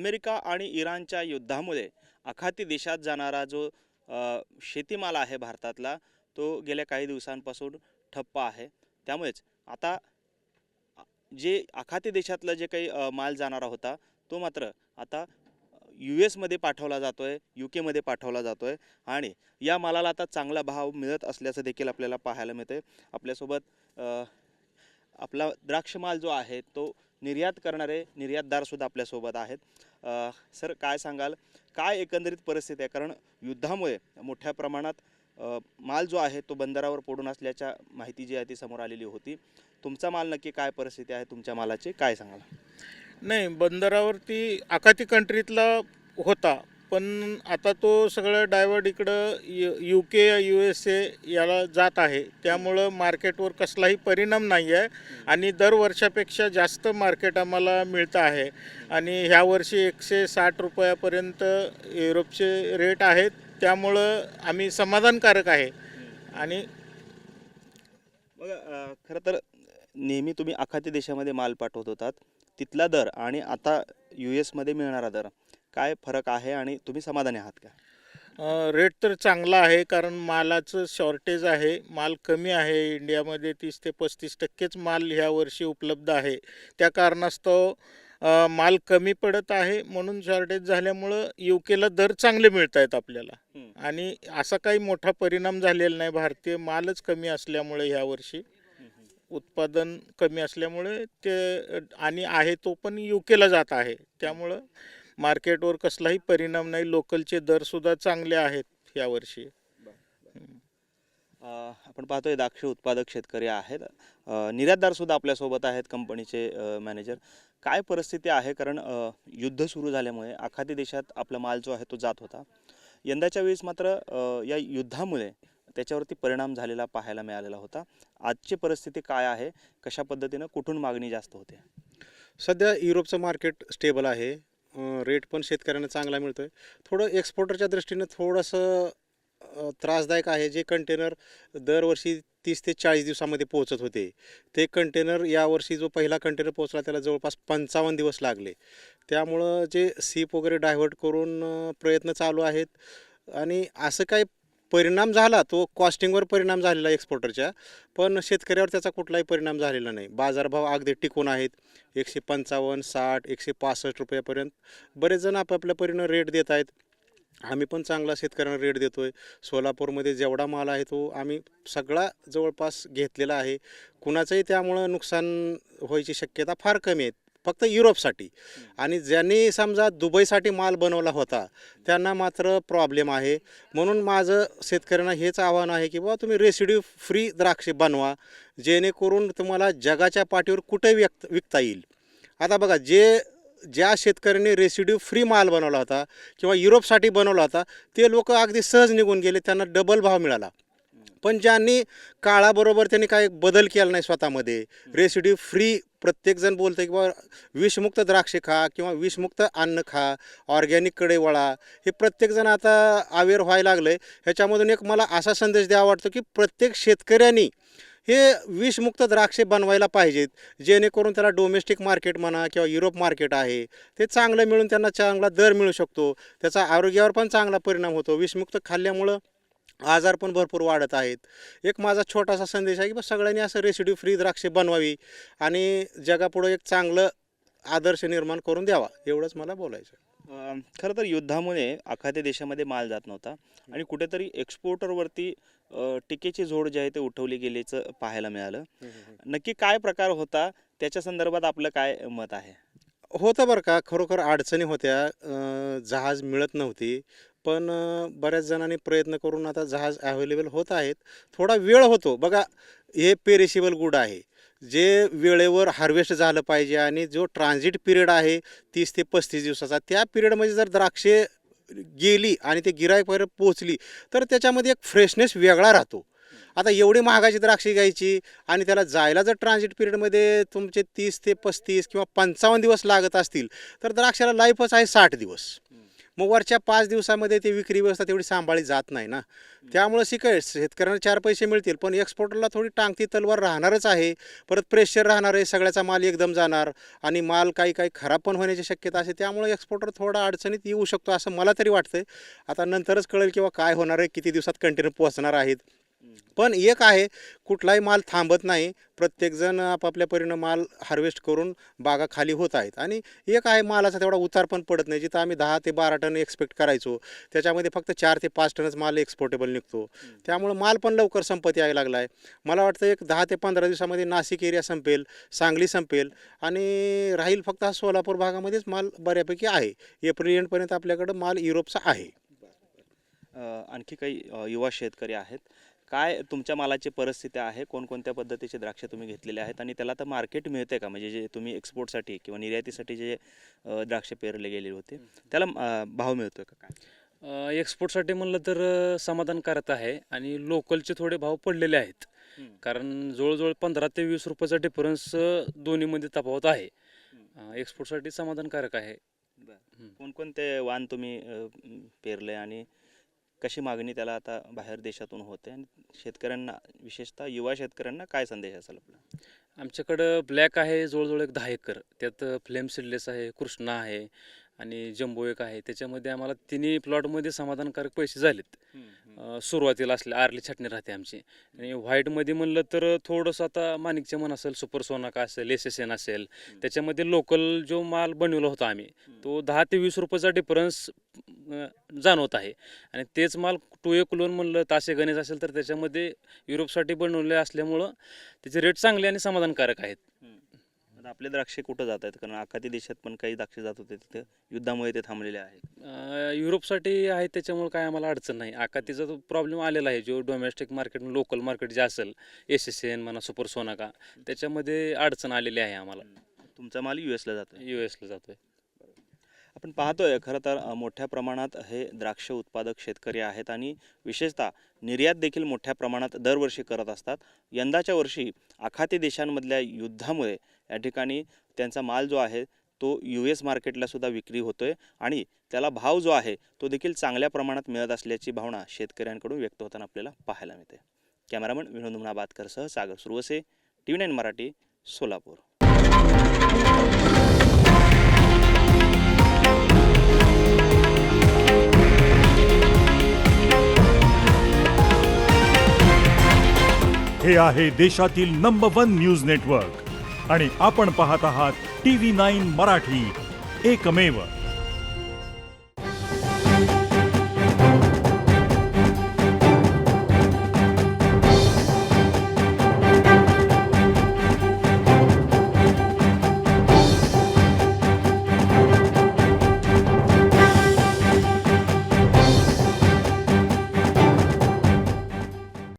America आणि इराणच्या युद्धामुळे आखाती देशात जाणारा जो शेतीमाल आहे भारतातला तो गेल्या काही दिवसांपासून ठप्प आहे. त्यामुळेच आता जे आखाती देशातलं जे काही माल जाणारा होता तो मात्र आता US मध्ये पाठवला जातोय, UK मध्ये पाठवला जातोय आणि या मालाला आता चांगला भाव मिळत असल्याचं देखील आपल्याला पाहायला मिळते. आपल्यासोबत आपला द्राक्ष माल जो आहे तो निर्यात करणारे निर्यातदार सुद्धा आपल्यासोबत आहेत. सर काय सांगाल, काय एकंदरीत परिस्थिती आहे? कारण युद्धामुळे मोठ्या प्रमाणात माल जो आहे तो बंदरावर पडून असल्याच्या माहिती जी आहे ती समोर आलेली होती. तुमचा माल नक्की काय परिस्थिती आहे, तुमच्या मालाची काय सांगाल? नाही, बंदरावरती आखाती कंट्रीतला होता, पण आता तो सगळं डायवर्ट इकडं UK USA याला जात आहे. त्यामुळं मार्केटवर कसलाही परिणाम नाही आहे आणि दरवर्षापेक्षा जास्त मार्केट आम्हाला मिळतं आहे. आणि ह्या वर्षी 160 रुपयापर्यंत युरोपचे रेट आहेत. त्यामुळं आम्ही समाधानकारक आहे. आणि बघा, खरं तर नेहमी तुम्ही आखाती देशामध्ये माल पाठवत होतात, तिथला दर आणि आता US मध्ये मिळणारा दर काय फरक आहे आणि तुम्ही समाधानी आहात का? रेट तर चांगला आहे, कारण मालाचं शॉर्टेज आहे. माल कमी आहे. इंडियामध्ये 30 ते 35% माल ह्या वर्षी उपलब्ध आहे. त्या कारणास्तव माल कमी पडत आहे, म्हणून शॉर्टेज झाल्यामुळं UKला दर चांगले मिळत आहेत आपल्याला. आणि असा काही मोठा परिणाम झालेला नाही. भारतीय मालच कमी असल्यामुळे ह्या वर्षी उत्पादन कमी असल्यामुळे ते आणि आहे तो पण UKला जात आहे. त्यामुळं मार्केटवर कसलाही परिणाम नाही. लोकलचे दरसुद्धा चांगले आहेत यावर्षी. आपण पाहतोय द्राक्ष उत्पादक शेतकरी आहेत, निर्यातदार सुद्धा आपल्यासोबत आहेत, कंपनीचे मॅनेजर. काय परिस्थिती आहे? कारण युद्ध सुरू झाल्यामुळे आखाती देशात आपला माल जो आहे तो जात होता. यंदाच्या वेळेस मात्र या युद्धामुळे त्याच्यावरती परिणाम झालेला पाहायला मिळालेला होता. आजची परिस्थिती काय आहे? कशा पद्धतीनं कुठून मागणी जास्त होते? सध्या युरोपचं मार्केट स्टेबल आहे. रेट पण शेतकऱ्यांना चांगला मिळतो आहे. थोडं एक्सपोर्टरच्या दृष्टीनं थोडंसं त्रासदायक आहे. जे कंटेनर दरवर्षी 30 ते 40 दिवसामध्ये पोहोचत होते, ते कंटेनर यावर्षी जो पहिला कंटेनर पोहोचला त्याला जवळपास 55 दिवस लागले. त्यामुळं जे सीप वगैरे डायव्हर्ट करून प्रयत्न चालू आहेत. आणि असं काही परिणाम झाला तो कॉस्टिंगवर परिणाम झालेला एक्सपोर्टरच्या, पण शेतकऱ्यावर त्याचा कुठलाही परिणाम झालेला नाही. बाजारभाव अगदी टिकून आहेत. 155, 60, 165 रुपयापर्यंत बरेच जण आपापल्या परीनं रेट देत आहेत. आम्ही पण चांगला शेतकऱ्यांना रेट देतो आहे. सोलापूरमध्ये जेवढा माल आहे तो आम्ही सगळा जवळपास घेतलेला आहे. कुणाचंही त्यामुळं नुकसान व्हायची शक्यता फार कमी आहे, फक्त युरोपसाठी. आणि ज्यांनी समजा दुबईसाठी माल बनवला होता त्यांना मात्र प्रॉब्लेम आहे. म्हणून माझं शेतकऱ्यांना हेच आव्हान आहे की बाबा तुम्ही रेसिड्यू फ्री द्राक्षे बनवा, जेणेकरून तुम्हाला जगाच्या पाठीवर कुठे विकता येईल. आता बघा, ज्या शेतकऱ्यांनी रेसिड्यू फ्री माल बनवला होता किंवा युरोपसाठी बनवला होता ते लोक अगदी सहज निघून गेले, त्यांना डबल भाव मिळाला. पण ज्यांनी काळाबरोबर त्यांनी काही बदल केला नाही स्वतःमध्ये, रेसिड्यू फ्री प्रत्येकजण बोलतं की बाबा विषमुक्त द्राक्षे खा किंवा विषमुक्त अन्न खा, ऑर्गॅनिककडे वळा, हे प्रत्येकजण आता अवेअर व्हायला लागलं आहे. ह्याच्यामधून एक मला असा संदेश द्यावा वाटतो की प्रत्येक शेतकऱ्यांनी हे विषमुक्त द्राक्षे बनवायला पाहिजेत, जेणेकरून त्याला डोमेस्टिक मार्केट म्हणा किंवा युरोप मार्केट आहे ते चांगलं मिळून त्यांना चांगला दर मिळू शकतो. त्याचा आरोग्यावर पण चांगला परिणाम होतो. विषमुक्त खाल्ल्यामुळं आजार पण भरपूर वाढत आहेत. एक माझा छोटासा संदेश आहे की बस सगळ्यांनी असं रेसिड्यू फ्री द्राक्षे बनवावी आणि जगापुढं एक चांगलं आदर्श निर्माण करून द्यावा, एवढंच मला बोलायचं. खरं तर युद्धामुळे आखाती देशामध्ये माल जात नव्हता आणि कुठेतरी एक्सपोर्टरवरती टीकेची झोड जी आहे ते उठवली गेल्याचं पाहायला मिळालं. नक्की काय प्रकार होता, त्याच्या संदर्भात आपलं काय मत आहे? होतं बरं का, खरोखर अडचणी होत्या. जहाज मिळत नव्हती, पण बऱ्याच जणांनी प्रयत्न करून आता जहाज अवेलेबल होत आहेत. थोडा वेळ होतो बघा, हे पेरिशेबल गुड आहे, जे वेळेवर हार्वेस्ट झालं पाहिजे. आणि जो ट्रान्झिट पिरियड आहे 30 ते 35 दिवसाचा, त्या पिरियडमध्ये जर द्राक्षे गेली आणि ते गिऱ्हाईकापर्यंत पोहोचली तर त्याच्यामध्ये एक फ्रेशनेस वेगळा राहतो. आता एवढी महागाची द्राक्षे घ्यायची आणि त्याला जायला जर ट्रान्झिट पिरियडमध्ये तुमचे 30 ते 35 किंवा 55 दिवस लागत असतील तर द्राक्षाला लाईफच आहे 60 दिवस. मग वरच्या 5 दिवसामध्ये ती विक्री व्यवस्था तेवढी सांभाळली जात नाही ना. त्यामुळं शेतकऱ्यांना 4 पैसे मिळतील, पण एक्सपोर्टरला थोडी टांगती तलवार राहणारच आहे. परत प्रेशर राहणार आहे, सगळ्याचा माल एकदम जाणार आणि माल काही खराब पण होण्याची शक्यता असते. त्यामुळे एक्सपोर्टर थोडा अडचणीत येऊ शकतो असं मला तरी वाटतंय. आता नंतरच कळेल किंवा काय होणार आहे, किती दिवसात कंटेनर पोहोचणार आहेत. पण एक आहे, कुठलाही माल थांबत नाही. प्रत्येकजण आपापल्या परीनं माल हार्वेस्ट करून बागा खाली होत आहेत. आणि एक आहे, मालाचा तेवढा उतार पण पडत नाही. जिथं आम्ही 10 ते 12 टन एक्सपेक्ट करायचो, त्याच्यामध्ये फक्त 4 ते 5 टनच माल एक्सपोर्टेबल निघतो. त्यामुळं माल पण लवकर संपत यायला लागला आहे. मला वाटतं एक 10 ते 15 दिवसामध्ये नाशिक एरिया संपेल, सांगली संपेल आणि राहील फक्त हा सोलापूर भागामध्येच माल बऱ्यापैकी आहे. एप्रिल एंडपर्यंत आपल्याकडं माल युरोपचा आहे. आणखी काही युवा शेतकरी आहेत. काय तुमच्या मालाची परिस्थिती आहे? कोणकोणत्या पद्धतीचे द्राक्ष तुम्ही घेतलेले आहेत आणि त्याला तर मार्केट मिळते का? म्हणजे जे तुम्ही एक्सपोर्टसाठी किंवा निर्यातीसाठी जे द्राक्ष पेरले गेले होते त्याला भाव मिळतोय का काय? एक्सपोर्टसाठी म्हणलं तर समाधानकारक आहे आणि लोकलचे थोडे भाव पडलेले आहेत. कारण जवळजवळ 15 ते 20 रुपयाचा डिफरन्स दोन्हीमध्ये तफावत आहे. एक्सपोर्टसाठी समाधानकारक आहे. कोणकोणते वाण तुम्ही पेरले आणि कशी मागणी त्याला आता बाहेर देशातून होते आणि शेतकऱ्यांना, विशेषतः युवा शेतकऱ्यांना काय संदेश असेल आपला? आमच्याकडं ब्लॅक आहे जवळजवळ एक 10 एकर. त्यात फ्लेम सीडलेस आहे, कृष्णा आहे आणि जम्बो एक आहे. त्याच्यामध्ये आम्हाला तिन्ही प्लॉटमध्ये समाधानकारक पैसे झालेत. सुरुवातीला असले आर्ली छाटणी राहते आमची. आणि व्हाईटमध्ये म्हणलं तर थोडंसं आता माणिकचे मन असेल, सुपर सोनाका असेल, SSN असेल, त्याच्यामध्ये लोकल जो माल बनवला होता आम्ही, तो 10 ते 20 रुपयाचा डिफरन्स जाणवत आहे. आणि तेच माल 2A क्लोन म्हणलं, तासे गणेश असेल तर त्याच्यामध्ये युरोपसाठी बनवले असल्यामुळं त्याचे रेट चांगले आणि समाधानकारक आहेत. आता आपले द्राक्षे कुठं जात आहेत? कारण आखाती देशात पण काही द्राक्षे जात होते, तिथे युद्धामुळे ते थांबलेले आहेत. युरोपसाठी आहे त्याच्यामुळे काय आम्हाला अडचण नाही. आखातीचा तो प्रॉब्लेम आलेला आहे. जो डोमेस्टिक मार्केट, लोकल मार्केट जे असेल, SSN म्हणा, सुपर सोनाका, त्याच्यामध्ये अडचण आलेली आहे आम्हाला. तुमचा माल US ला जातो? US ला जातोय. आपण पाहतोय खरं तर मोठ्या प्रमाणात हे द्राक्ष उत्पादक शेतकरी आहेत आणि विशेषतः निर्यात देखील मोठ्या प्रमाणात दरवर्षी करत असतात. यंदाच्या वर्षी आखाती देशांमधल्या युद्धामुळे या ठिकाणी त्यांचा माल जो आहे तो US मार्केटला सुद्धा विक्री होतोय आणि त्याला भाव जो आहे तो देखील चांगल्या प्रमाणात मिळत असल्याची भावना शेतकऱ्यांकडून व्यक्त होताना आपल्याला पाहायला मिळते. कॅमेरामन विनोद मुनाबादकरसह सागर सुरवसे, TV9 मराठी, सोलापूर. हे आहे देशातील नंबर 1 न्यूज नेटवर्क आणि आपण पाहत आहात TV9 मराठी, एकमेव.